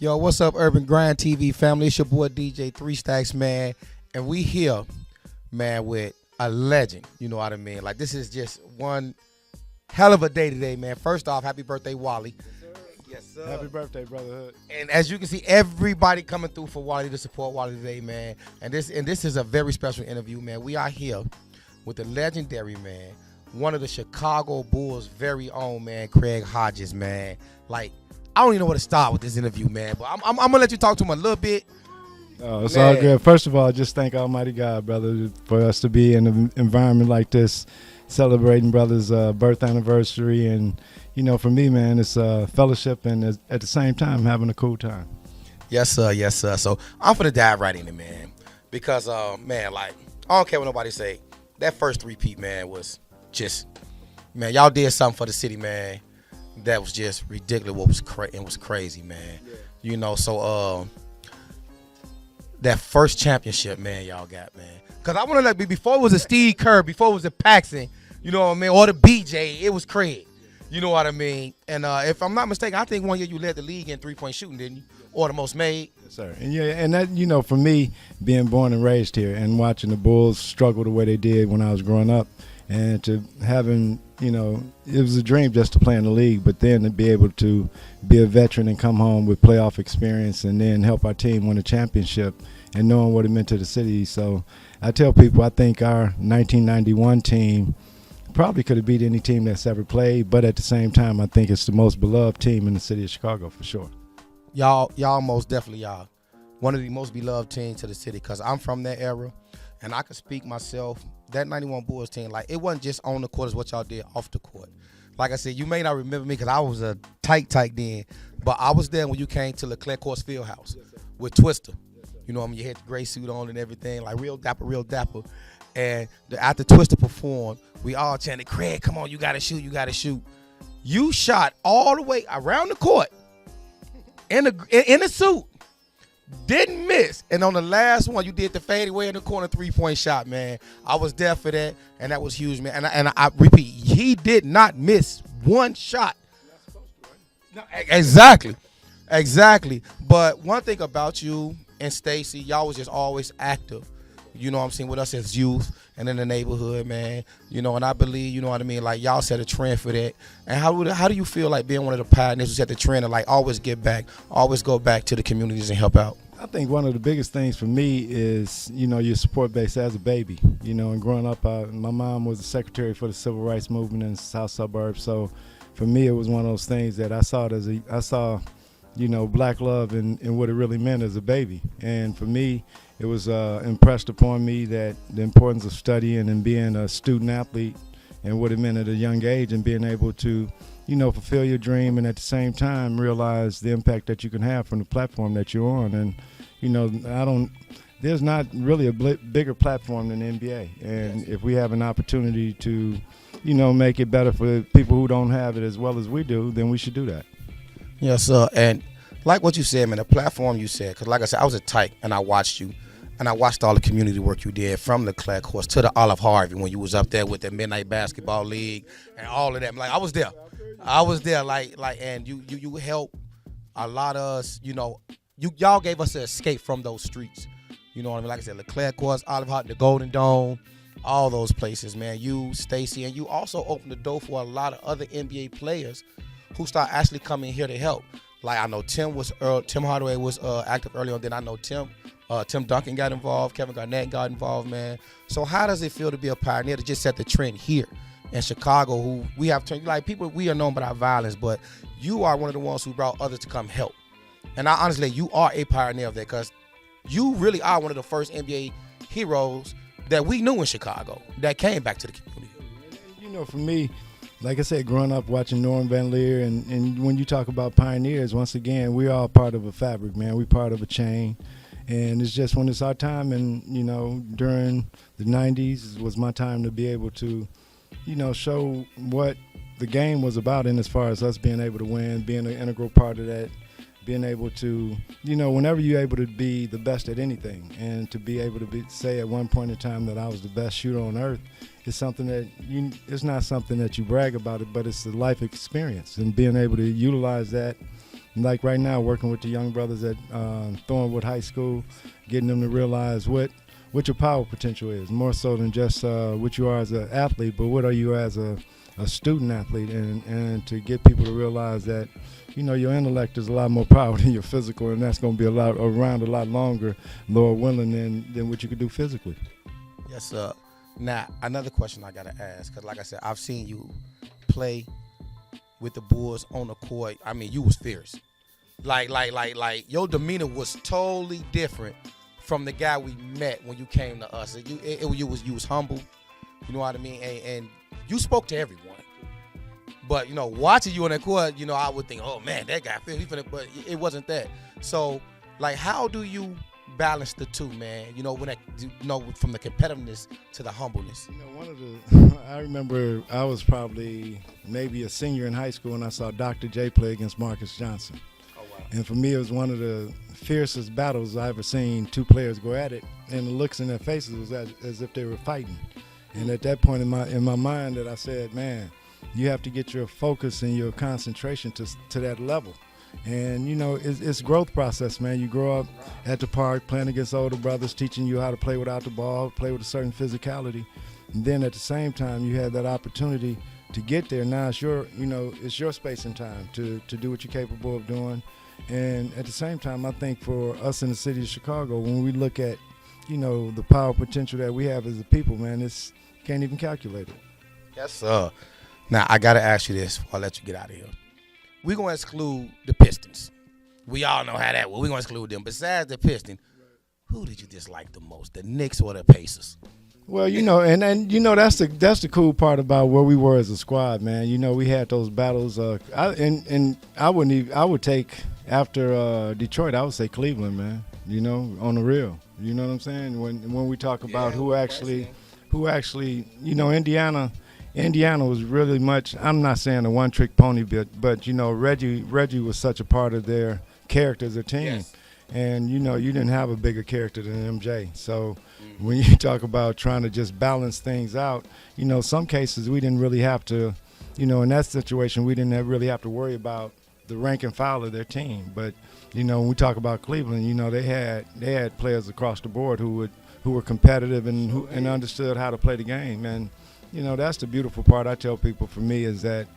Yo, what's up, Urban Grind TV family? It's your boy DJ Threestacks, man. And we here, man, with a legend. You know what I mean? Like, this is just one hell of a day today, man. First off, happy birthday, Wally. Yes, sir. Happy birthday, brotherhood. And as you can see, everybody coming through for Wally to support Wally today, man. And this is a very special interview, man. We are here with the legendary, man, one of the Chicago Bulls' very own, man, Craig Hodges, man. Like, I don't even know where to start with this interview, man. But I'm going to let you talk to him a little bit. Oh, it's all good. First of all, just thank Almighty God, brother, for us to be in an environment like this, celebrating brother's birth anniversary. And, you know, for me, man, it's fellowship and at the same time having a cool time. Yes, sir. Yes, sir. So I'm going to dive right in it, man. Because, man, like, I don't care what nobody say. That first three-peat, man, was just, man, y'all did something for the city, man. That was just ridiculous. What was was crazy, man. Yeah. You know, so that first championship, man, y'all got, man. Cause I want to before it was a Steve Kerr, before it was a Paxson, you know what I mean, or the BJ, it was Craig. You know what I mean? And if I'm not mistaken, I think one year you led the league in 3-point shooting, didn't you? Or the most made. Yes, sir. And yeah, and that, you know, for me, being born and raised here and watching the Bulls struggle the way they did when I was growing up, and to having, you know, it was a dream just to play in the league, but then to be able to be a veteran and come home with playoff experience and then help our team win a championship and knowing what it meant to the city. So I tell people I think our 1991 team probably could have beat any team that's ever played, but at the same time, I think it's the most beloved team in the city of Chicago for sure. Y'all most definitely are one of the most beloved teams to the city because I'm from that era, and I can speak myself. That 91 Bulls team, like, it wasn't just on the court as what y'all did off the court. Like I said, you may not remember me because I was a tight then, but I was there when you came to Leclerc Courts Fieldhouse with Twister. You know what I mean? You had the gray suit on and everything, like real dapper. And after Twister performed, we all chanted, Craig, come on, you got to shoot, you got to shoot. You shot all the way around the court in a suit. Didn't miss. And on the last one, you did the fadeaway in the corner 3-point shot, man. I was there for that, and that was huge, man. And I repeat, he did not miss one shot. No, exactly. But one thing about you and Stacy, y'all was just always active. You know what I'm saying, with us as youth and in the neighborhood, man. You know, and I believe, you know what I mean, like, y'all set a trend for that. And how do you feel like being one of the pioneers who set the trend and, like, always give back, always go back to the communities and help out? I think one of the biggest things for me is, you know, your support base as a baby. You know, and growing up, my mom was the secretary for the civil rights movement in the South Suburbs. So for me, it was one of those things that I saw, you know, black love and what it really meant as a baby. And for me, it was impressed upon me that the importance of studying and being a student athlete and what it meant at a young age and being able to, you know, fulfill your dream and at the same time realize the impact that you can have from the platform that you're on. And, you know, there's not really a bigger platform than the NBA. And if we have an opportunity to, you know, make it better for people who don't have it as well as we do, then we should do that. Yes, sir. And like what you said, man, the platform you said, because like I said, I was a tyke and I watched you. And I watched all the community work you did from the Leclerc Courts to the Olive Harvey when you was up there with the Midnight Basketball League and all of that. Like, I was there, like, and you helped a lot of us. You know, y'all gave us an escape from those streets. You know what I mean? Like I said, Leclerc Courts, Olive Harvey, the Golden Dome, all those places, man. You, Stacy, and you also opened the door for a lot of other NBA players who start actually coming here to help. Like, I know Tim Hardaway was active early on. Then I know Tim Duncan got involved. Kevin Garnett got involved, man. So how does it feel to be a pioneer to just set the trend here in Chicago? Who we have turned, like, people, we are known by our violence, but you are one of the ones who brought others to come help. And honestly, you are a pioneer of that because you really are one of the first NBA heroes that we knew in Chicago that came back to the community. You know, for me, like I said, growing up watching Norm Van Leer, and when you talk about pioneers, once again, we're all part of a fabric, man. We're part of a chain. And it's just when it's our time, and, you know, during the 90s was my time to be able to, you know, show what the game was about, and as far as us being able to win, being an integral part of that, being able to, you know, whenever you're able to be the best at anything, and to be able to say at one point in time that I was the best shooter on earth, is something that it's not something that you brag about it, but it's the life experience, and being able to utilize that like right now, working with the young brothers at Thornwood High School, getting them to realize what your power potential is, more so than just what you are as an athlete, but what are you as a student athlete, and to get people to realize that, your intellect is a lot more power than your physical, and that's going to be around a lot longer, Lord willing, than what you could do physically. Yes, sir. Now, another question I got to ask, because like I said, I've seen you play with the Bulls on the court. I mean, you was fierce. Like your demeanor was totally different from the guy we met when you came to us. You was humble, you know what I mean? And you spoke to everyone. But, watching you on that court, I would think, oh, man, that guy, but it wasn't that. So, like, how do you balance the two, man? From the competitiveness to the humbleness. I remember I was probably maybe a senior in high school when I saw Dr. J play against Marcus Johnson. Oh, wow. And for me, it was one of the fiercest battles I ever seen two players go at it. And the looks in their faces was as if they were fighting. And at that point in my mind that I said, man, you have to get your focus and your concentration to that level. And, it's growth process, man. You grow up at the park playing against older brothers, teaching you how to play without the ball, play with a certain physicality. And then at the same time, you have that opportunity to get there. Now it's your space and time to do what you're capable of doing. And at the same time, I think for us in the city of Chicago, when we look at, the power potential that we have as a people, man, can't even calculate it. Yes, sir. Now, I got to ask you this before I let you get out of here. We're going to exclude the Pistons. We all know how that was. We're going to exclude them. Besides the Pistons, who did you dislike the most, the Knicks or the Pacers? Well, and that's the cool part about where we were as a squad, man. We had those battles. I would take after Detroit, I would say Cleveland, man. On the real. You know what I'm saying? When we talk about who actually, Indiana was really much, I'm not saying a one-trick pony, but Reggie was such a part of their character as a team. Yes. And, you didn't have a bigger character than MJ. So when you talk about trying to just balance things out, some cases we didn't really have to, in that situation, we didn't really have to worry about the rank and file of their team. But, when we talk about Cleveland, they had players across the board who were competitive and understood how to play the game. And, that's the beautiful part I tell people for me is that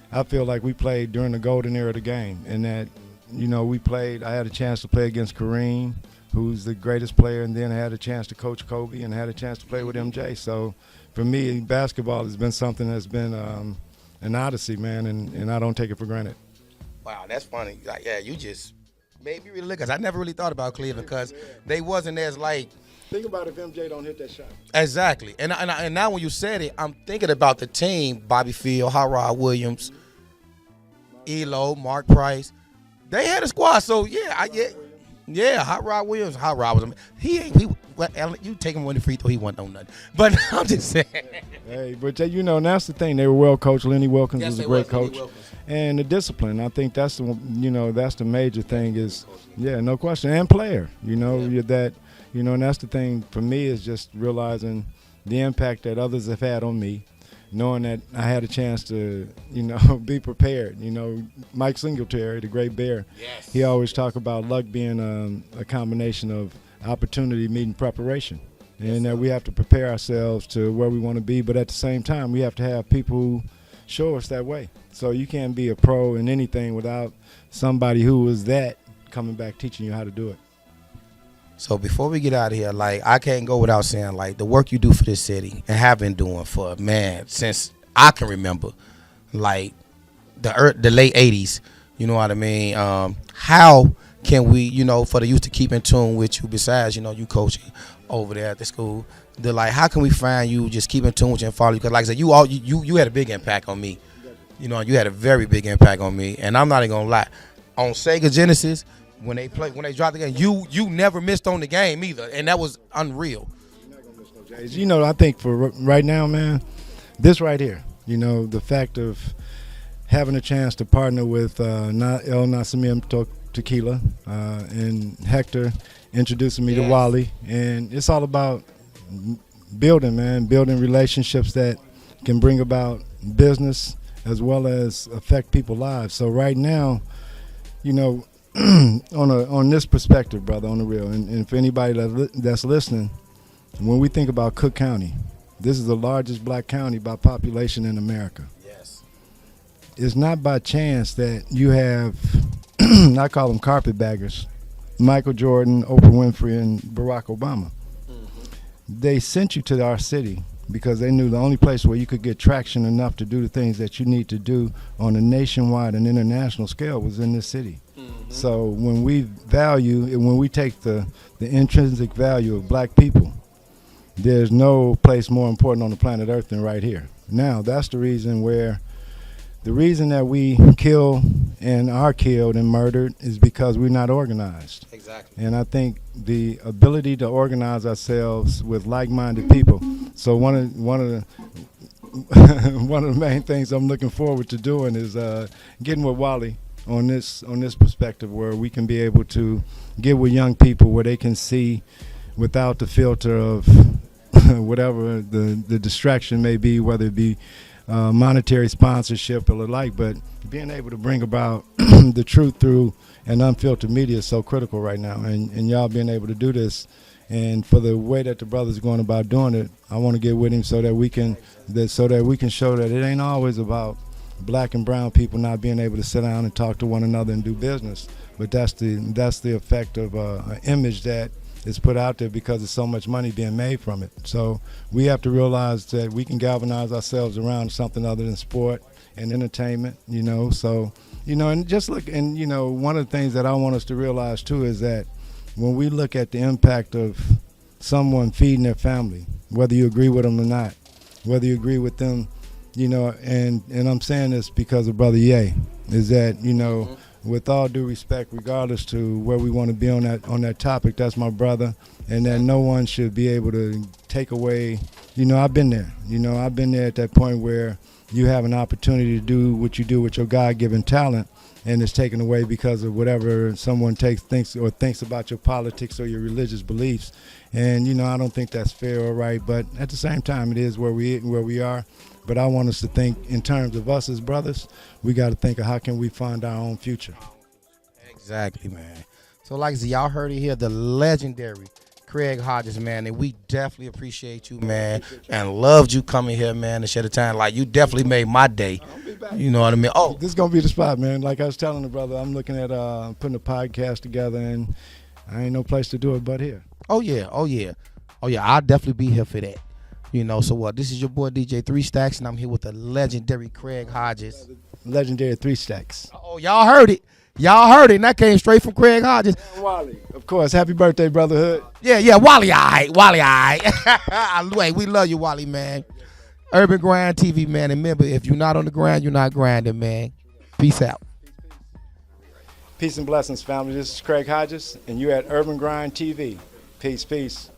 I feel like we played during the golden era of the game, and that, I had a chance to play against Kareem, who's the greatest player, and then I had a chance to coach Kobe and had a chance to play with MJ. So for me, basketball has been something that's been an odyssey, man, and I don't take it for granted. Wow, that's funny. You just made me really look, because I never really thought about Cleveland because they wasn't as like. Think about if MJ don't hit that shot. Exactly. And now when you said it, I'm thinking about the team, Bobby Field, Howard Williams, Elo, Mark Price. They had a squad. So, Hot Rod Williams. Hot Rod was you take him when the free throw, he wasn't on nothing. But I'm just saying. Hey, but that's the thing. They were well coached. Lenny Wilkins was a great coach. And the discipline, I think that's the major thing is, no question. And player, that. And that's the thing for me is just realizing the impact that others have had on me, knowing that I had a chance to, be prepared. Mike Singletary, the great bear, yes. He always talk about luck being a combination of opportunity meeting preparation, and that we have to prepare ourselves to where we want to be, but at the same time, we have to have people who show us that way. So you can't be a pro in anything without somebody who was that coming back teaching you how to do it. So before we get out of here, I can't go without saying, the work you do for this city and have been doing for, since I can remember, the late 80s, you know what I mean? How can we, for the youth to keep in tune with you besides, you coaching over there at the school, how can we find you, just keep in tune with you and follow you? Because like I said, you had a big impact on me. You had a very big impact on me. And I'm not even going to lie. On Sega Genesis, when they dropped the game, you never missed on the game either, and that was unreal. You're not gonna miss no J's. I think for right now, man, this right here, the fact of having a chance to partner with El Nasimim Tequila and Hector introducing me to Wally, and it's all about building relationships that can bring about business as well as affect people's lives. So right now, you know, on this perspective, brother, on the real, and for anybody that's listening, when we think about Cook County, this is the largest black county by population in America. Yes. It's not by chance that you have, I call them carpetbaggers, Michael Jordan, Oprah Winfrey, and Barack Obama. They sent you to our city because they knew the only place where you could get traction enough to do the things that you need to do on a nationwide and international scale was in this city. So when we take the intrinsic value of black people, there's no place more important on the planet Earth than right here. Now, that's the reason that we kill and are killed and murdered is because we're not organized. Exactly. And I think the ability to organize ourselves with like-minded people. So one of the main things I'm looking forward to doing is getting with Wally on this perspective, where we can be able to get with young people where they can see without the filter of whatever the distraction may be, whether it be monetary sponsorship or the like, but being able to bring about the truth through an unfiltered media is so critical right now, and y'all being able to do this, and for the way that the brother's going about doing it, I want to get with him so that we can show that it ain't always about black and brown people not being able to sit down and talk to one another and do business, but that's the effect of an image that is put out there because there's so much money being made from it. So we have to realize that we can galvanize ourselves around something other than sport and entertainment, So, and just look, and, one of the things that I want us to realize too is that when we look at the impact of someone feeding their family, whether you agree with them or not, whether you agree with them, and I'm saying this because of Brother Ye, is that, with all due respect, regardless to where we want to be on that topic, that's my brother, and that no one should be able to take away. I've been there. I've been there at that point where you have an opportunity to do what you do with your God-given talent, and it's taken away because of whatever someone thinks about your politics or your religious beliefs. And I don't think that's fair or right. But at the same time, it is where we are. But I want us to think in terms of us as brothers. We got to think of how can we find our own future. Exactly, man. So like I said, y'all heard it here, the legendary Craig Hodges, man, and we definitely appreciate you, man, and loved you coming here, man, to share the time. Like, you definitely made my day. You know what I mean? Oh, this is gonna be the spot, man. Like I was telling the brother, I'm looking at putting a podcast together, and I ain't no place to do it but here. Oh yeah. I'll definitely be here for that. So what? This is your boy DJ Threestacks, and I'm here with the legendary Craig Hodges. Legendary Threestacks. Oh, y'all heard it. And that came straight from Craig Hodges. And Wally, of course. Happy birthday, brotherhood. Yeah, Wally, all right. Wait, we love you, Wally, man. Urban Grind TV, man. And remember, if you're not on the grind, you're not grinding, man. Peace out. Peace and blessings, family. This is Craig Hodges, and you're at Urban Grind TV. Peace.